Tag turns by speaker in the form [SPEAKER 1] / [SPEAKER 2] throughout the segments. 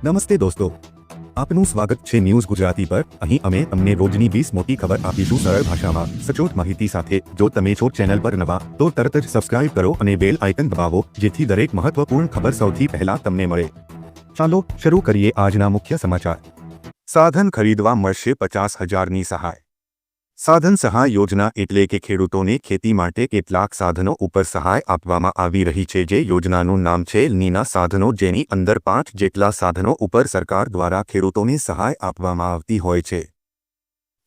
[SPEAKER 1] નમસ્તે દોસ્તો, આપનું સ્વાગત છે ન્યૂઝ ગુજરાતી પર। અહીં અમે તમને રોજની 20 મોટી ખબર આપીશું સરળ ભાષામાં સચોટ માહિતી સાથે। જો તમે છો ચેનલ પર નવા તો તરત જ સબસ્ક્રાઇબ કરો અને બેલ આઇકન દબાવો જેથી દરેક મહત્વપૂર્ણ ખબર સૌથી પહેલા તમને મળે। ચાલો શરૂ કરીએ આજના મુખ્ય સમાચાર। સાધન ખરીદવા મળશે 50,000ની સહાય। સાધન સહાય યોજના એટલે કે ખેડૂતોને ખેતી માટે કેટલાક સાધનો ઉપર સહાય આપવામાં આવી રહી છે। જે યોજનાનું નામ છે નીના સાધનો, જેની અંદર 5 જેટલા સાધનો ઉપર સરકાર દ્વારા ખેડૂતોને સહાય આપવામાં આવતી હોય છે।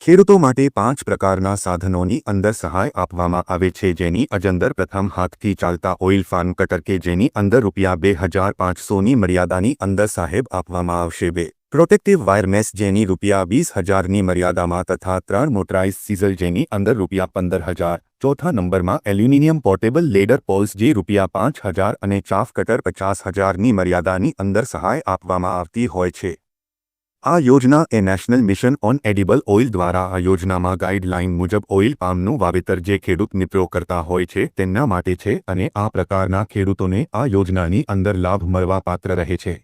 [SPEAKER 1] ખેડૂતો માટે 5 પ્રકારના સાધનોની અંદર સહાય આપવામાં આવે છે, જેની અંદર પ્રથમ હાથથી ચાલતા ઓઇલ ફાર્મ કટર કે જેની અંદર ₹2,500ની મર્યાદાની અંદર સહાય આપવામાં આવશે। 2 પ્રોટેક્ટિવ વાયર મેશ જેની ₹20,000ની મર્યાદામાં તથા 3 મોટરાઇઝ સીઝલ જેની અંદર ₹15,000। ચોથા નંબરમાં એલ્યુમિનિયમ પોર્ટેબલ લેડર પોલ્સ જે ₹5,000 અને ચાફ કટર 50,000ની મર્યાદાની અંદર સહાય આપવામાં આવતી હોય છે। આ યોજના એ National Mission on Edible Oil દ્વારા આ યોજનામાં ગાઈડલાઇન મુજબ ઓઇલ પામનું વાવેતર જે ખેડૂત મિત્રો કરતા હોય છે તેમના માટે છે અને આ પ્રકારના ખેડૂતોને આ યોજનાની અંદર લાભ મળવા પાત્ર રહે છે।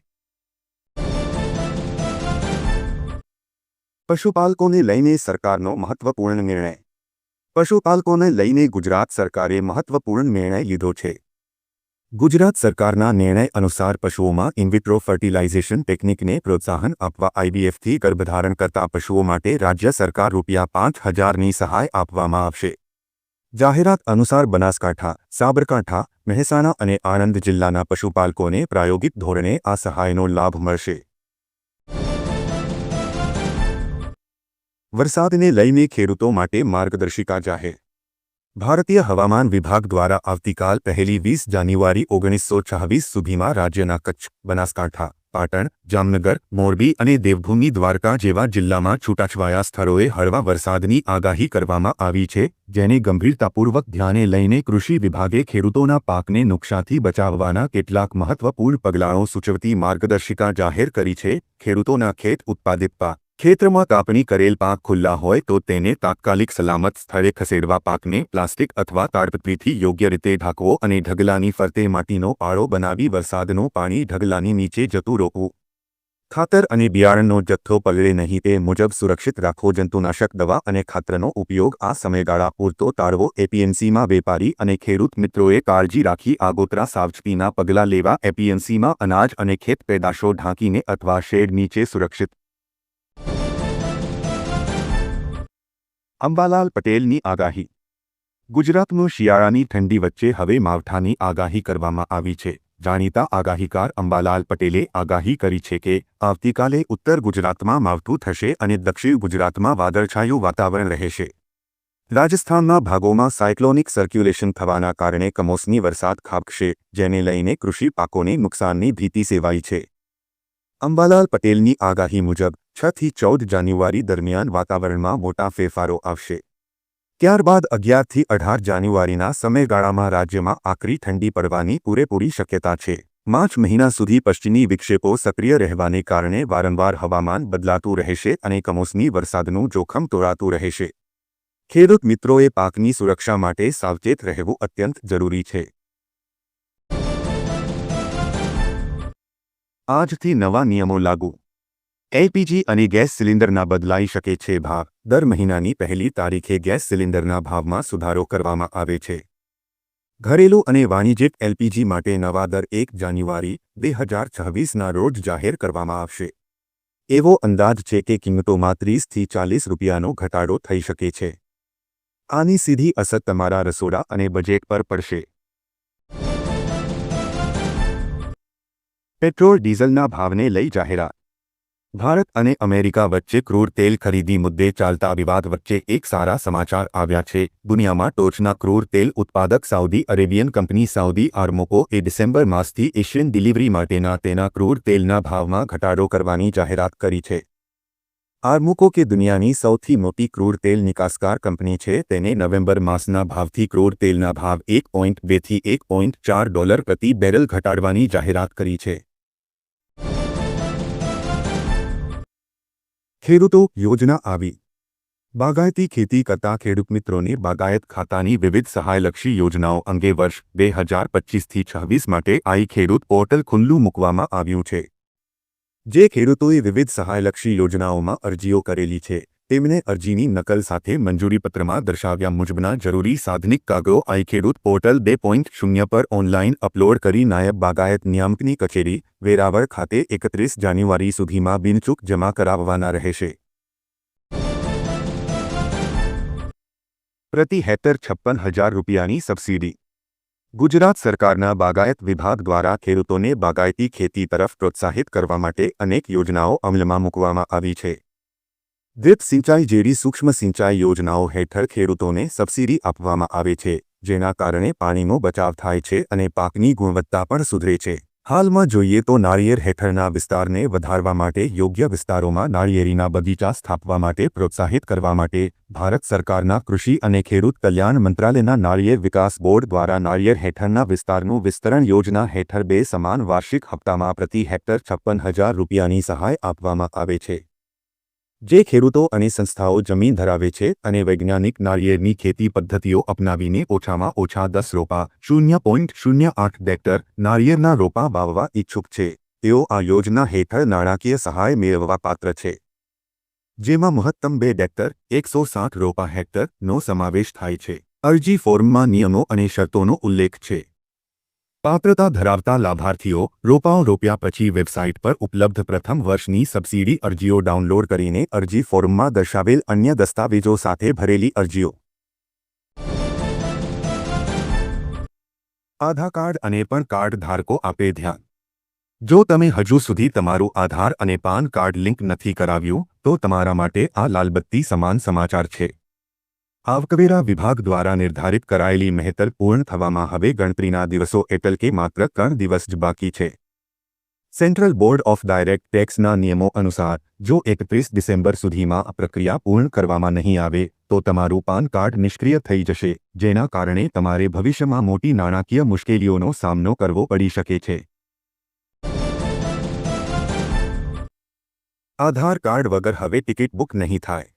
[SPEAKER 1] પશુપાલકોને લઈને સરકારનો મહત્વપૂર્ણ નિર્ણય। પશુપાલકોને લઈને ગુજરાત સરકારે મહત્વપૂર્ણ નિર્ણય લીધો છે। ગુજરાત સરકારના નિર્ણય અનુસાર પશુઓમાં ઇનવિટ્રો ફર્ટિલાઇઝેશન ટેકનિકને પ્રોત્સાહન આપવા IVFથી ગર્ભધારણ કરતા પશુઓ માટે રાજ્ય સરકાર ₹5,000ની સહાય આપવામાં આવશે। જાહેરાત અનુસાર બનાસકાંઠા, સાબરકાંઠા, મહેસાણા અને આણંદ જિલ્લાના પશુપાલકોને પ્રાયોગિક ધોરણે આ સહાયનો લાભ મળશે। વરસાદને લઈને ખેડૂતો માટે માર્ગદર્શિકા જાહેર। ભારતીય હવામાન વિભાગ દ્વારા આવતીકાલ 1 જાન્યુઆરી 1926 સુધીમાં રાજ્યના કચ્છ, બનાસકાંઠા, પાટણ, જામનગર, મોરબી અને દેવભૂમિ દ્વારકા જેવા જિલ્લામાં છૂટાછવાયા સ્થળોએ હળવા વરસાદની આગાહી કરવામાં આવી છે, જેને ગંભીરતાપૂર્વક ધ્યાને લઈને કૃષિ વિભાગે ખેડૂતોના પાકને નુકસાનથી બચાવવાના કેટલાક મહત્વપૂર્ણ પગલાંઓ સૂચવતી માર્ગદર્શિકા જાહેર કરી છે। ખેડૂતોના ખેત ઉત્પાદિત પાક ખેતરમાં કાપણી કરેલ પાક ખુલ્લા હોય તો તેને તાત્કાલિક સલામત સ્થળે ખસેડવા, પાકને પ્લાસ્ટિક અથવા તાડપત્રીથી યોગ્ય રીતે ઢાંકવો અને ઢગલાની ફરતે માટીનો પાળો બનાવી વરસાદનું પાણી ઢગલાની નીચે જતું રોકવું। ખાતર અને બિયારણનો જથ્થો પલળે નહીં તે મુજબ સુરક્ષિત રાખવો। જંતુનાશક દવા અને ખાતરનો ઉપયોગ આ સમયગાળા પૂરતો ટાળવો। APMCમાં વેપારી અને ખેડૂત મિત્રોએ કાળજી રાખી આગોતરા સાવચેતીના પગલાં લેવા। APMCમાં અનાજ અને ખેત પેદાશો ઢાંકીને અથવા શેડ નીચે સુરક્ષિત। અંબાલાલ પટેલની આગાહી। ગુજરાતમાં શિયાળાની ઠંડી વચ્ચે હવે માવઠાની આગાહી કરવામાં આવી છે। જાણીતા આગાહીકાર અંબાલાલ પટેલે આગાહી કરી છે કે આવતીકાલે ઉત્તર ગુજરાતમાં માવઠું થશે અને દક્ષિણ ગુજરાતમાં વાદળછાયું વાતાવરણ રહેશે। રાજસ્થાનના ભાગોમાં સાયક્લોનિક સર્ક્યુલેશન થવાના કારણે કમોસમી વરસાદ ખાબકશે, જેને લઈને કૃષિ પાકોને નુકસાનની ભીતિ સેવાઈ છે। અંબાલાલ પટેલની આગાહી મુજબ 6 થી 14 જાન્યુઆરી દરમિયાન વાતાવરણમાં મોટા ફેરફારો આવશે। ત્યારબાદ 11 થી 18 જાન્યુઆરીના સમયગાળામાં રાજ્યમાં આકરી ઠંડી પડવાની પૂરેપૂરી શક્યતા છે। માર્ચ મહિના સુધી પશ્ચિમી વિક્ષેપો સક્રિય રહેવાને કારણે વારંવાર હવામાન બદલાતું રહેશે અને કમોસમી વરસાદનું જોખમ તોળાતું રહેશે। ખેડૂત મિત્રોએ પાકની સુરક્ષા માટે સાવચેત રહેવું અત્યંત જરૂરી છે। આજથી નવા નિયમો લાગુ। LPG અને ગેસ સિલિન્ડરના બદલાઈ શકે છે ભાવ। દર મહિનાની 1લી તારીખે ગેસ સિલિન્ડરના ભાવમાં સુધારો કરવામાં આવે છે। ઘરેલું અને વાણિજ્યિક LPG માટે નવા દર 1 જાન્યુઆરી 2026ના રોજ જાહેર કરવામાં આવશે। એવો અંદાજ છે કે કિંમતોમાં 30 થી 40 રૂપિયાનો ઘટાડો થઈ શકે છે। આની સીધી અસર તમારા રસોડા અને બજેટ પર પડશે। પેટ્રોલ ડીઝલના ભાવને લઈ જાહેરાત। ભારત અને અમેરિકા વચ્ચે ક્રૂડ તેલ ખરીદી મુદ્દે ચાલતા વિવાદ વચ્ચે એક સારા સમાચાર આવ્યા છે। દુનિયામાં ટોચના ક્રૂડ તેલ ઉત્પાદક સાઉદી અરેબિયન કંપની સાઉદી આર્મકો એ ડિસેમ્બર માસથી એશિયન ડિલિવરી માટેના તેના ક્રૂડ તેલના ભાવમાં ઘટાડો કરવાની જાહેરાત કરી છે। આર્મકો કે દુનિયાની સૌથી મોટી ક્રૂડ તેલ નિકાસકાર કંપની છે, તેને નવેમ્બર માસના ભાવથી ક્રૂડ તેલના ભાવ $1.2 થી $1.4 પ્રતિ બેરલ ઘટાડવાની જાહેરાત કરી છે। ખેડૂતો યોજના આવી। બાગાયતી ખેતી કરતા ખેડૂત મિત્રોને બાગાયત ખાતાની વિવિધ સહાયલક્ષી યોજનાઓ અંગે વર્ષ 2025 થી 26 માટે આઈ ખેડૂત પોર્ટલ ખુલ્લું મૂકવામાં આવ્યું છે। જે ખેડૂતોએ વિવિધ સહાયલક્ષી યોજનાઓમાં અરજીઓ કરેલી છે તેમને અરજીની નકલ સાથે મંજૂરીપત્રમાં દર્શાવ્યા મુજબના જરૂરી સાધનિક કાગળો આઈ ખેડૂત પોર્ટલ 2.0 પર ઓનલાઈન અપલોડ કરી નાયબ બાગાયત નિયામકની કચેરી વેરાવળ ખાતે 31 જાન્યુઆરી સુધીમાં બિનચૂક જમા કરાવવાના રહેશે। પ્રતિ હેક્ટર 56,000 રૂપિયાની સબસિડી। ગુજરાત સરકારના બાગાયત વિભાગ દ્વારા ખેડૂતોને બાગાયતી ખેતી તરફ પ્રોત્સાહિત કરવા માટે અનેક યોજનાઓ અમલમાં મૂકવામાં આવી છે। ડ્રીપ સિંચાઈ જેવી સૂક્ષ્મ સિંચાઈ યોજનાઓ હેઠળ ખેડૂતોને સબસિડી આપવામાં આવે છે, જેના કારણે પાણીનો બચાવ થાય છે અને પાકની ગુણવત્તા પણ સુધરે છે। હાલમાં જોઈએ તો નાળિયેર હેઠળના વિસ્તારને વધારવા માટે યોગ્ય વિસ્તારોમાં નાળિયેરીના બગીચા સ્થાપવા માટે પ્રોત્સાહિત કરવા માટે ભારત સરકારના કૃષિ અને ખેડૂત કલ્યાણ મંત્રાલયના નાળિયેર વિકાસ બોર્ડ દ્વારા નાળિયેર હેઠળના વિસ્તારનું વિસ્તરણ યોજના હેઠળ 2 સમાન વાર્ષિક હપ્તામાં પ્રતિ હેક્ટર 56,000 રૂપિયાની સહાય આપવામાં આવે છે। જે ખેડૂતો અને સંસ્થાઓ જમીન ધરાવે છે અને વૈજ્ઞાનિક નાળિયેરની ખેતી પદ્ધતિઓ અપનાવીને ઓછામાં ઓછા 10 રોપા 0.08 હેક્ટર નાળિયેરના રોપા વાવવા ઈચ્છુક છે, તેઓ આ યોજના હેઠળ નાણાકીય સહાય મેળવવા પાત્ર છે, જેમાં મહત્તમ 2 હેક્ટર 160 રોપા હેક્ટરનો સમાવેશ થાય છે। અરજી ફોર્મમાં નિયમો અને શરતોનો ઉલ્લેખ છે। પાત્રતા ધરાવતા લાભાર્થીઓ રોપાઓ રોપ્યા પછી વેબસાઇટ પર ઉપલબ્ધ પ્રથમ વર્ષની સબસિડી અરજીઓ ડાઉનલોડ કરીને અરજી ફોર્મમાં દર્શાવેલ અન્ય દસ્તાવેજો સાથે ભરેલી અરજીઓ। આધાર કાર્ડ અને પણ કાર્ડ ધારકો આપે ધ્યાન। જો તમે હજુ સુધી તમારું આધાર અને પાન કાર્ડ લિંક નથી કરાવ્યું તો તમારા માટે આ લાલબત્તી સમાન સમાચાર છે। આવકવેરા વિભાગ દ્વારા નિર્ધારિત કરાયેલી મહેતર પૂર્ણ થવામાં હવે ગણતરીના દિવસો એટલે કે માત્ર 3 દિવસ જ બાકી છે। સેન્ટ્રલ બોર્ડ ઓફ ડાયરેક્ટ ટેક્સના નિયમો અનુસાર જો 31 ડિસેમ્બર સુધીમાં આ પ્રક્રિયા પૂર્ણ કરવામાં નહીં આવે તો તમારું પાન કાર્ડ નિષ્ક્રિય થઈ જશે, જેના કારણે તમારે ભવિષ્યમાં મોટી નાણાકીય મુશ્કેલીઓનો સામનો કરવો પડી શકે છે। આધાર કાર્ડ વગર હવે ટિકિટ બુક નહીં થાય।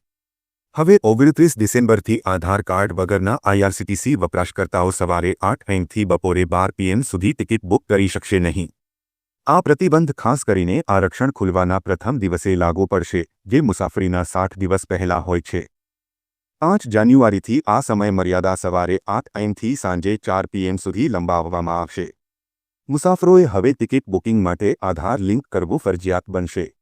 [SPEAKER 1] હવે 29 ડિસેમ્બરથી આધાર કાર્ડ વગરના આઈઆરસીટીસી વપરાશકર્તાઓ સવારે 8 AM થી બપોરે 12 PM સુધી ટિકિટ બુક કરી શકશે નહીં। આ પ્રતિબંધ ખાસ કરીને આરક્ષણ ખુલવાના પ્રથમ દિવસે લાગુ પડશે, જે મુસાફરીના 60 દિવસ પહેલા હોય છે। 5 જાન્યુઆરીથી આ સમય મર્યાદા સવારે 8 AM થી સાંજે 4 PM સુધી લંબાવવામાં આવશે। મુસાફરોએ હવે ટિકિટ બુકિંગ માટે આધાર લિંક કરવું ફરજિયાત બનશે।